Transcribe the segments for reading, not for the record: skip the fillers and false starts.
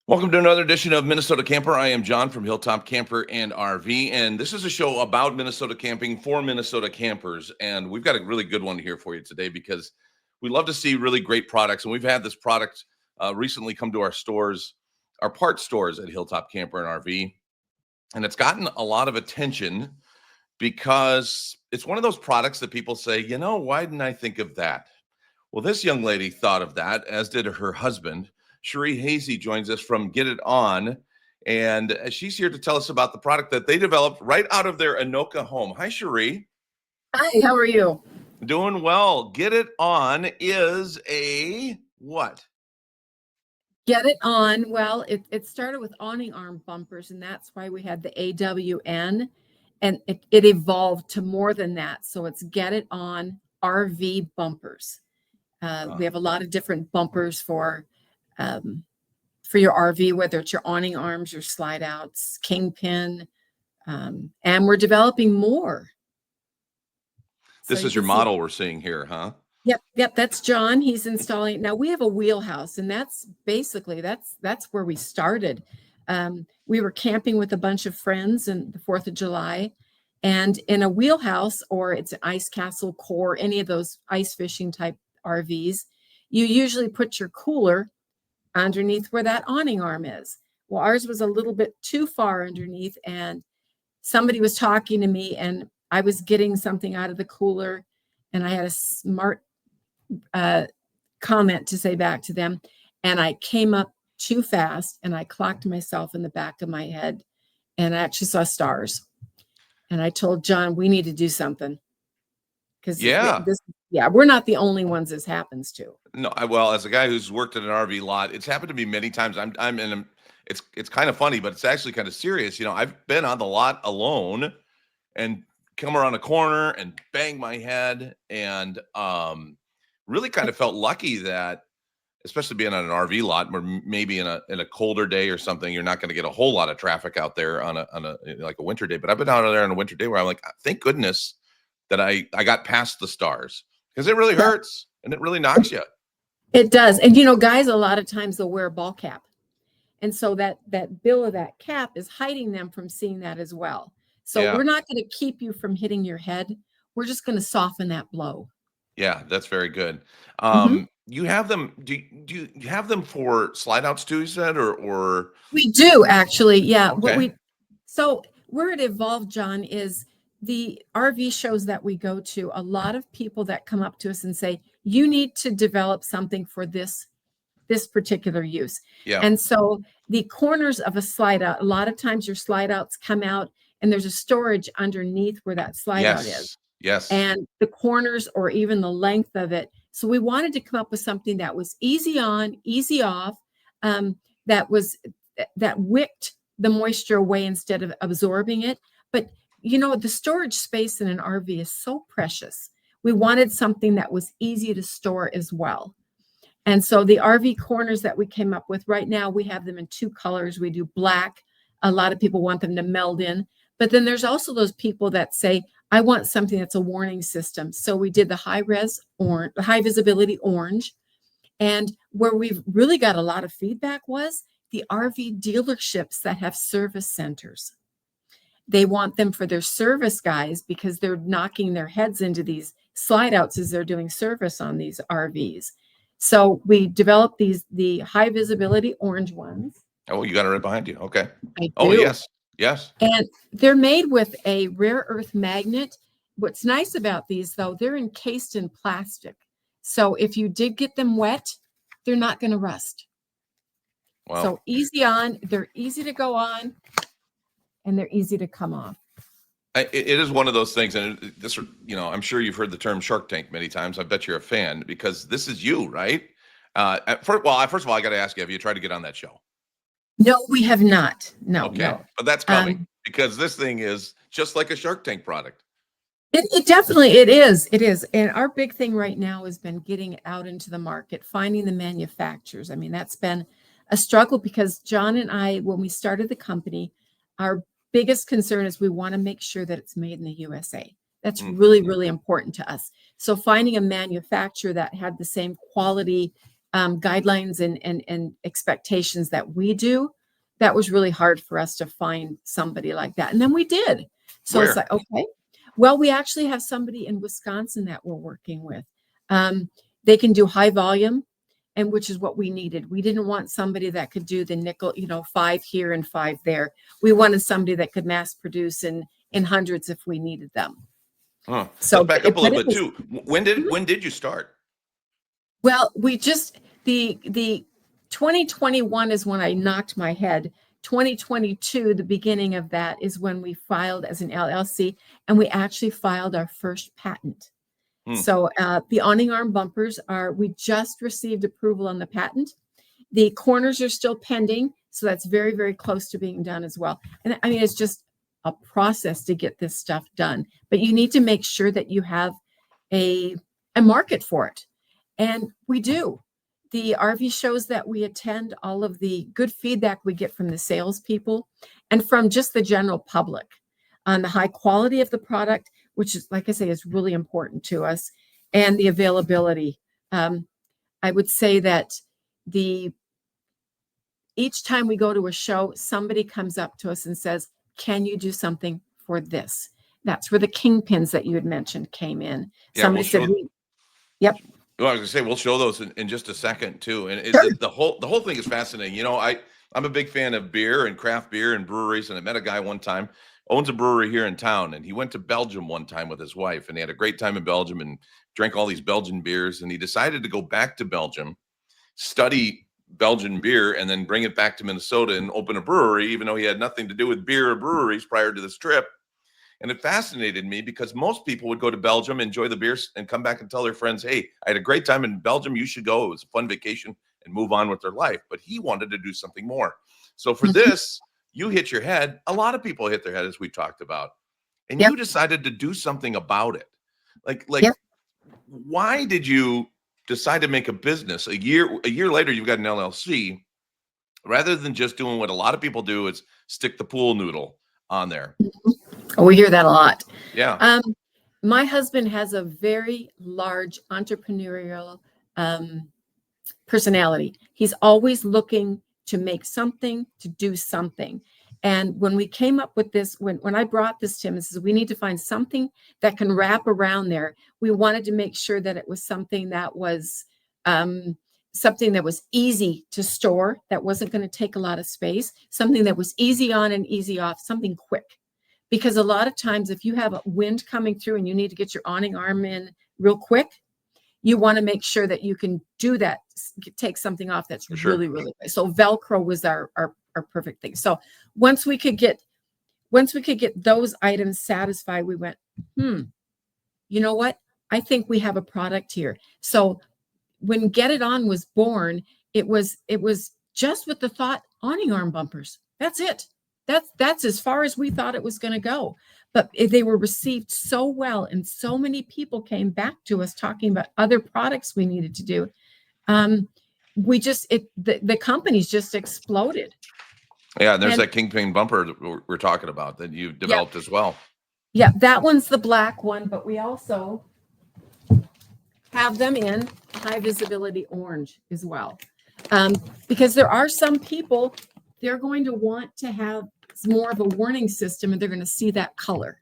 Welcome to another edition of Minnesota Camper. I am John from Hilltop Camper and RV, and this is a show about Minnesota camping for Minnesota campers. And we've got a really good one here for you today because we love to see really great products. And we've had this product recently come to our stores, our parts stores at Hilltop Camper and RV. And it's gotten a lot of attention because it's one of those products that people say, why didn't I think of that? Well, this young lady thought of that, as did her husband. Cherie Hazy joins us from Get It On, and she's here to tell us about the product that they developed right out of their Anoka home. Hi, Cherie. Hi, how are you? Doing well. Get It On is a what? Get It On. Well, it started with awning arm bumpers, and that's why we had the AWN, and it evolved to more than that. So it's Get It On RV bumpers. We have a lot of different bumpers for your RV, whether it's your awning arms, your slide outs, kingpin, and we're developing more. This is your model we're seeing here, huh? Yep. That's John. He's installing. Now we have a wheelhouse, and that's basically that's where we started. We were camping with a bunch of friends on the 4th of July, and in a wheelhouse, or it's an ice castle core, any of those ice fishing type RVs, you usually put your cooler underneath where that awning arm is. Well, ours was a little bit too far underneath, and somebody was talking to me, and I was getting something out of the cooler, and I had a smart comment to say back to them, and I came up too fast, and I clocked myself in the back of my head, and I actually saw stars. And I told John, we need to do something, because we're not the only ones this happens to. No, well, as a guy who's worked in an RV lot, it's happened to me many times. I'm in it's kind of funny, but it's actually kind of serious. I've been on the lot alone and come around a corner and bang my head, and really kind of felt lucky that, especially being on an RV lot where maybe in a colder day or something, you're not going to get a whole lot of traffic out there on a like a winter day. But I've been out there on a winter day where I'm like, thank goodness that I got past the stars, because it really hurts and it really knocks you. It does. And guys, a lot of times they'll wear a ball cap. And so that bill of that cap is hiding them from seeing that as well. So we're not going to keep you from hitting your head. We're just going to soften that blow. Yeah, that's very good. You have them. Do you have them for slide outs too, you said, or we do actually? Yeah. Okay. So where it evolved, John, is the RV shows that we go to. A lot of people that come up to us and say, you need to develop something for this particular use. Yeah. And so the corners of a slide out, a lot of times your slide outs come out and there's a storage underneath where that slide out is. Yes. And the corners, or even the length of it. So we wanted to come up with something that was easy on, easy off, that wicked the moisture away instead of absorbing it. But the storage space in an RV is so precious. We wanted something that was easy to store as well. And so the RV corners that we came up with right now, we have them in 2 colors. We do black. A lot of people want them to meld in. But then there's also those people that say, I want something that's a warning system. So we did the high visibility orange. And where we've really got a lot of feedback was the RV dealerships that have service centers. They want them for their service guys because they're knocking their heads into these slide outs as they're doing service on these RVs. So we developed the high visibility orange ones. Oh, you got it right behind you. Okay. I do. Oh, yes. And they're made with a rare earth magnet. What's nice about these, though, they're encased in plastic. So if you did get them wet, they're not going to rust. Wow. So easy on, they're easy to go on, and they're easy to come off. It is one of those things, and this, I'm sure you've heard the term Shark Tank many times. I bet you're a fan, because this is you, right? First of all, I got to ask you, have you tried to get on that show? No, we have not. No. Okay. No. But that's coming, because this thing is just like a Shark Tank product. It definitely, it is. And our big thing right now has been getting it out into the market, finding the manufacturers. I mean, that's been a struggle, because John and I, when we started the company, our biggest concern is we want to make sure that it's made in the USA. That's really, really important to us. So finding a manufacturer that had the same quality guidelines and expectations that we do, that was really hard for us to find somebody like that. And then we did. So it's Where? like, okay, well, we actually have somebody in Wisconsin that we're working with. They can do high volume, and which is what we needed. We didn't want somebody that could do the nickel, 5 here and 5 there. We wanted somebody that could mass produce in hundreds if we needed them. Huh. So, Let's back up a little bit was, too. When did you start? well, we just the 2021 is when I knocked my head. 2022, the beginning of that is when we filed as an LLC, and we actually filed our first patent. Hmm. So the awning arm bumpers we just received approval on the patent. The corners are still pending, so that's very, very close to being done as well. And I mean, it's just a process to get this stuff done, but you need to make sure that you have a market for it. And we do. The RV shows that we attend, all of the good feedback we get from the salespeople and from just the general public on the high quality of the product, which is, like I say, is really important to us, and the availability. I would say that each time we go to a show, somebody comes up to us and says, "Can you do something for this?" That's where the kingpins that you had mentioned came in. Yeah, Somebody said, "Yep." Well, I was gonna say we'll show those in just a second too, and Sure. the whole thing is fascinating. I'm a big fan of beer and craft beer and breweries, and I met a guy one time owns a brewery here in town, and he went to Belgium one time with his wife, and they had a great time in Belgium and drank all these Belgian beers, and he decided to go back to Belgium, study Belgian beer, and then bring it back to Minnesota and open a brewery, even though he had nothing to do with beer or breweries prior to this trip. And it fascinated me because most people would go to Belgium, enjoy the beers, and come back and tell their friends, "Hey, I had a great time in Belgium. You should go. It was a fun vacation," and move on with their life. But he wanted to do something more. So for this, you hit your head. A lot of people hit their head, as we talked about, and Yep. you decided to do something about it. Like, Yep. why did you decide to make a business? A year later, you've got an LLC, rather than just doing what a lot of people do, is stick the pool noodle on there. Oh, we hear that a lot. Yeah. My husband has a very large entrepreneurial personality. He's always looking to make something, to do something. And when we came up with this, when I brought this to him and says, we need to find something that can wrap around there, we wanted to make sure that it was something that was easy to store, that wasn't going to take a lot of space, something that was easy on and easy off, something quick. Because a lot of times, if you have a wind coming through and you need to get your awning arm in real quick, you want to make sure that you can do that, take something off that's For sure. really, really quick. So Velcro was our perfect thing. So once we could get those items satisfied, we went, you know what? I think we have a product here. So when Get It On was born, it was just with the thought, awning arm bumpers. That's it. That's as far as we thought it was going to go. But they were received so well, and so many people came back to us talking about other products we needed to do. The companies just exploded. Yeah, and there's And that kingpin bumper that we're talking about that you've developed as well. yeah, that one's the black one, but we also have them in high visibility orange as well. Because there are some people, they're going to want to have more of a warning system, and they're going to see that color.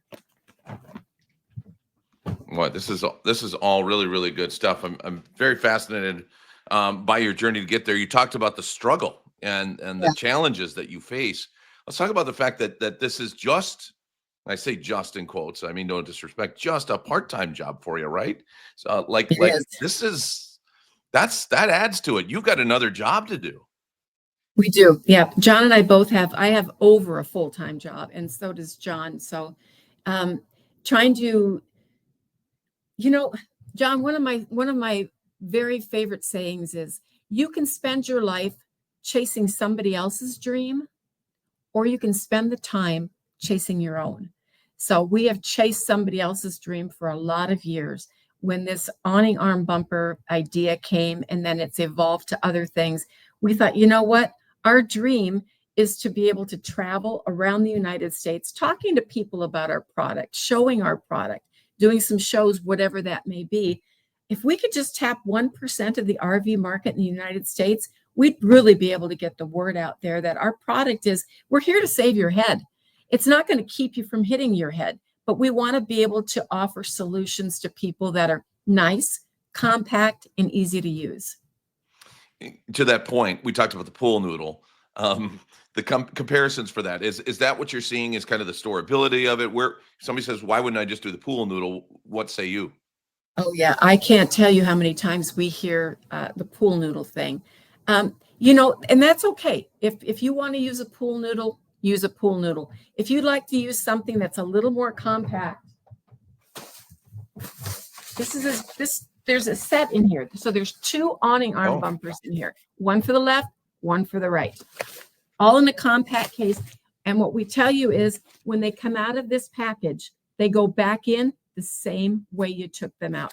What this is all really, really good stuff. I'm very fascinated by your journey to get there. You talked about the struggle and the challenges that you face. Let's talk about the fact that this is just, I say just in quotes, I mean no disrespect, just a part-time job for you, right? So like Is. that adds to it. You've got another job to do. We do. Yeah. John and I both I have over a full-time job, and so does John. So trying to, John, one of my very favorite sayings is, you can spend your life chasing somebody else's dream, or you can spend the time chasing your own. So we have chased somebody else's dream for a lot of years. When this awning arm bumper idea came, and then it's evolved to other things, we thought, you know what? Our dream is to be able to travel around the United States, talking to people about our product, showing our product, doing some shows, whatever that may be. if we could just tap 1% of the RV market in the United States, we'd really be able to get the word out there that our product is, we're here to save your head. It's not going to keep you from hitting your head, but we want to be able to offer solutions to people that are nice, compact, and easy to use. To that point, we talked about the pool noodle. The comparisons for that is that what you're seeing is kind of the storability of it? Where somebody says, "Why wouldn't I just do the pool noodle?" What say you? Oh yeah, I can't tell you how many times we hear the pool noodle thing. And that's okay. If you want to use a pool noodle, use a pool noodle. If you'd like to use something that's a little more compact, there's a set in here. So there's 2 awning arm bumpers in here, one for the left, one for the right, all in a compact case. And what we tell you is when they come out of this package, they go back in the same way you took them out.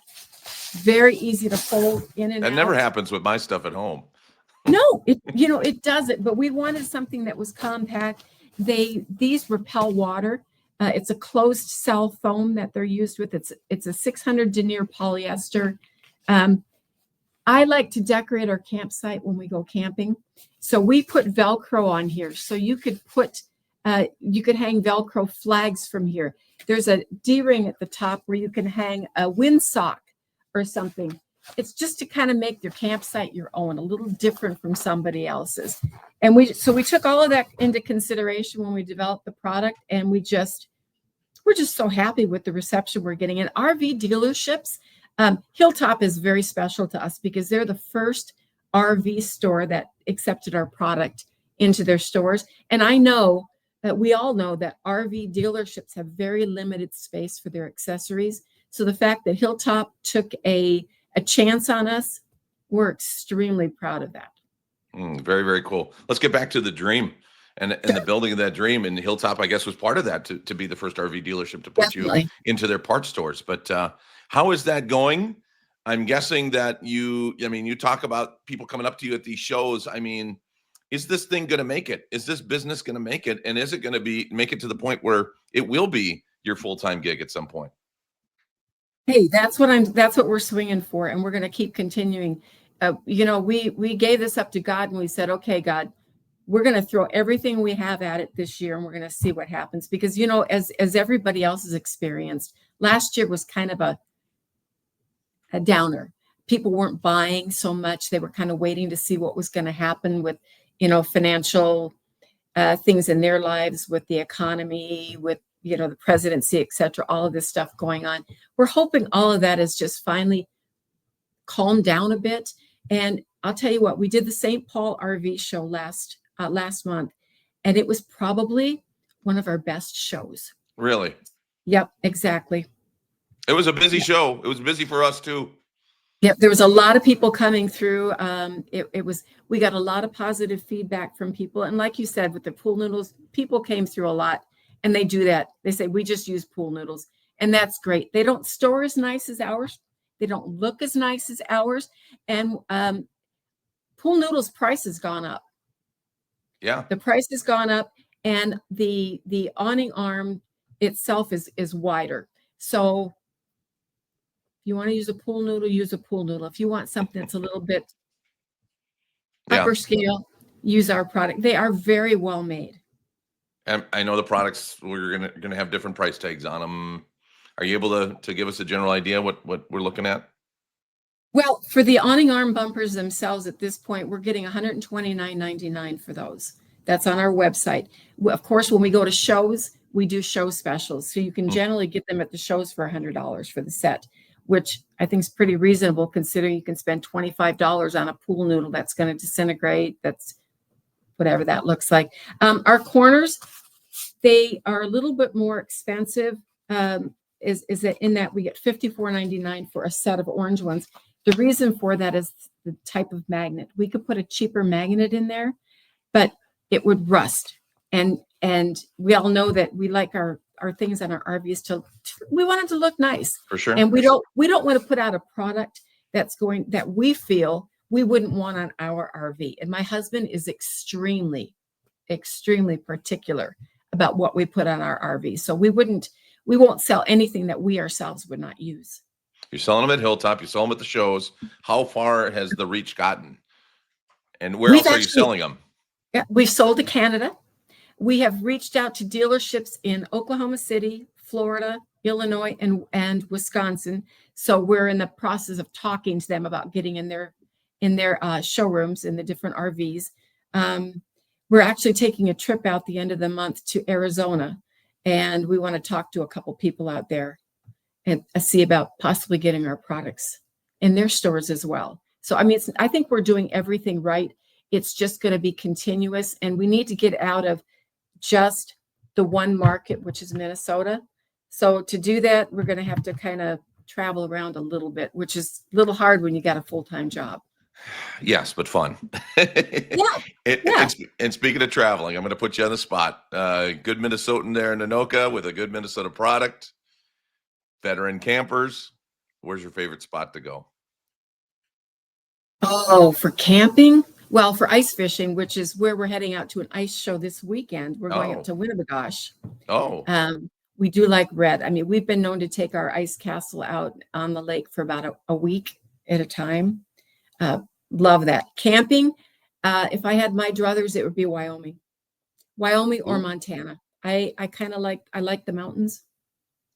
Very easy to fold in and out. That never happens with my stuff at home. No, it doesn't. But we wanted something that was compact. These repel water. It's a closed cell foam that they're used with. It's a 600 denier polyester. I like to decorate our campsite when we go camping. So we put Velcro on here. So you could hang Velcro flags from here. There's a D-ring at the top where you can hang a windsock or something. It's just to kind of make your campsite your own, a little different from somebody else's. And we took all of that into consideration when we developed the product, and we're just so happy with the reception we're getting. And RV dealerships, Hilltop is very special to us because they're the first RV store that accepted our product into their stores. And I know that we all know that RV dealerships have very limited space for their accessories. So the fact that Hilltop took a chance on us, we're extremely proud of that. Very, very cool. Let's get back to the dream and the building of that dream. And Hilltop, I guess, was part of that to be the first RV dealership to put Definitely. you into their parts stores. But how is that going? I'm guessing that you talk about people coming up to you at these shows. I mean, is this thing going to make it? Is this business going to make it? And is it going to make it to the point where it will be your full-time gig at some point? Hey, that's what we're swinging for. And we're going to keep continuing. We gave this up to God and we said, okay, God, we're going to throw everything we have at it this year and we're going to see what happens. Because, as everybody else has experienced, last year was kind of a downer. People weren't buying so much. They were kind of waiting to see what was going to happen with, financial things in their lives, with the economy, with, the presidency, et cetera, all of this stuff going on. We're hoping all of that is just finally calmed down a bit. And I'll tell you what, we did the St. Paul RV show last month, and it was probably one of our best shows. Really? Yep, exactly. It was a busy show. It was busy for us too. Yep, there was a lot of people coming through. We got a lot of positive feedback from people. And like you said, with the pool noodles, people came through a lot, and they do that. They say, we just use pool noodles. And that's great. They don't store as nice as ours. They don't look as nice as ours. And pool noodles price has gone up. Yeah. The price has gone up, and the awning arm itself is wider. So if you want to use a pool noodle, use a pool noodle. If you want something that's a little bit upper scale, use our product. They are very well made. And I know the products, we're gonna have different price tags on them. Are you able to give us a general idea what we're looking at? Well, for the awning arm bumpers themselves, at this point, we're getting $129.99 for those. That's on our website. Of course, when we go to shows, we do show specials. So you can generally get them at the shows for $100 for the set, which I think is pretty reasonable considering you can spend $25 on a pool noodle that's going to disintegrate. That's whatever that looks like. Our corners, they are a little bit more expensive. Is that in that we get $54.99 for a set of orange ones. The reason for that is the type of magnet. We could put a cheaper magnet in there, but it would rust. And we all know that we like our things on our RVs we want it to look nice. For sure. And we don't want to put out a product that we feel we wouldn't want on our RV. And my husband is extremely, extremely particular about what we put on our RV. So we won't sell anything that we ourselves would not use. You're selling them at Hilltop. You sell them at the shows. How far has the reach gotten? And where We've else are you actually, selling them? yeah, we've sold to Canada. We have reached out to dealerships in Oklahoma City, Florida, Illinois, and Wisconsin. So we're in the process of talking to them about getting in their showrooms in the different RVs. Um, we're actually taking a trip out the end of the month to Arizona, and we want to talk to a couple people out there and see about possibly getting our products in their stores as well. So I mean, I think we're doing everything right. It's just going to be continuous, and we need to get out of just the one market, which is Minnesota. So to do that, we're going to have to kind of travel around a little bit, which is a little hard when you got a full-time job. Yes, but fun. Yeah, yeah. And speaking of traveling, I'm going to put you on the spot. Good Minnesotan there in Anoka with a good Minnesota product. Veteran campers. Where's your favorite spot to go? Oh, for camping? Well, for ice fishing, which is where we're heading out to an ice show this weekend. We're going up Oh, to Winnebagosh. oh, We do like red. I mean, we've been known to take our ice castle out on the lake for about a week at a time. Uh, Love that. Camping, if I had my druthers, it would be Wyoming or ooh, Montana. I like the mountains.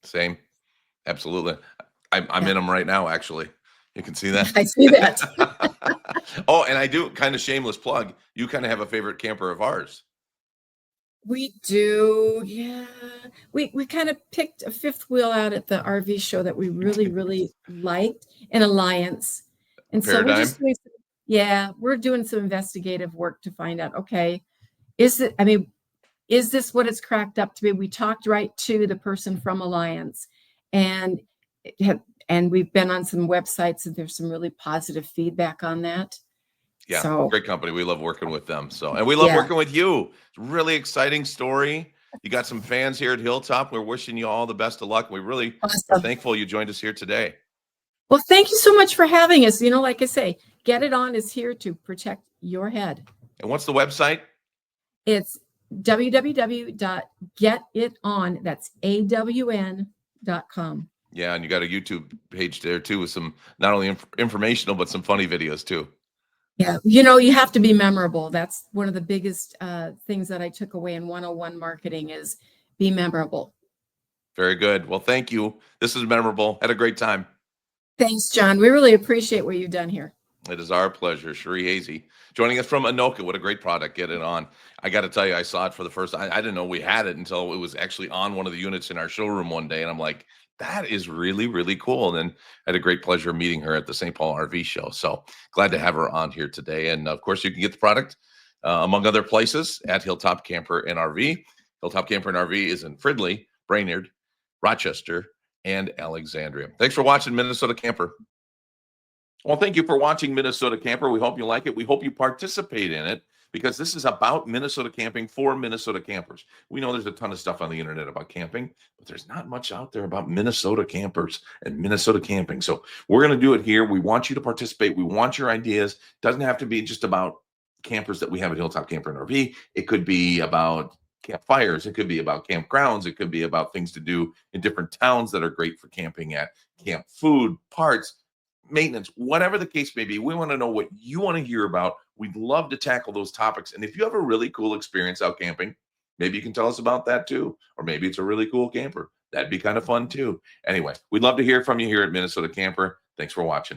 same. Absolutely. I'm Yeah, in them right now, actually. You can see that. I see that. Oh, and I do kind of shameless plug. You kind of have a favorite camper of ours. We do, yeah. We kind of picked a fifth wheel out at the RV show that we really, really liked, an Alliance. And so we're Paradigm. just doing we're doing some investigative work to find out, okay, is this what it's cracked up to be? We talked right to the person from Alliance, and it had, and we've been on some websites and there's some really positive feedback on that. Yeah, So great company. We love working with them. So, and we love yeah, working with you. It's a really exciting story. You got some fans here at Hilltop. We're wishing you all the best of luck. We really are awesome. thankful you joined us here today. Well, thank you so much for having us. Like I say, Get It On is here to protect your head. And what's the website? It's www.getiton, that's AWN.com. Yeah, and you got a YouTube page there too with some not only informational but some funny videos too. Yeah, you have to be memorable. That's one of the biggest things that I took away in 101 marketing is be memorable. Very good. Well, thank you. This is memorable. Had a great time. Thanks, John. We really appreciate what you've done here. It is our pleasure. Sheree Hazy joining us from Anoka. What a great product. Get it on. I got to tell you, I saw it for the first time. I didn't know we had it until it was actually on one of the units in our showroom one day. And I'm like, that is really, really cool. And then I had a great pleasure meeting her at the St. Paul RV show. So glad to have her on here today. And of course, you can get the product among other places at Hilltop Camper and RV. Hilltop Camper and RV is in Fridley, Brainerd, Rochester, and Alexandria. Thanks for watching Minnesota Camper. Well, thank you for watching Minnesota Camper. We hope you like it. We hope you participate in it because this is about Minnesota camping for Minnesota campers. We know there's a ton of stuff on the internet about camping, but there's not much out there about Minnesota campers and Minnesota camping. So we're going to do it here. We want you to participate. We want your ideas. Doesn't have to be just about campers that we have at Hilltop Camper and RV. It could be about campfires. It could be about campgrounds. It could be about things to do in different towns that are great for camping at, camp food, parts, maintenance, whatever the case may be. We want to know what you want to hear about. We'd love to tackle those topics. And if you have a really cool experience out camping, maybe you can tell us about that too. Or maybe it's a really cool camper. That'd be kind of fun too. Anyway, we'd love to hear from you here at Minnesota Camper. Thanks for watching.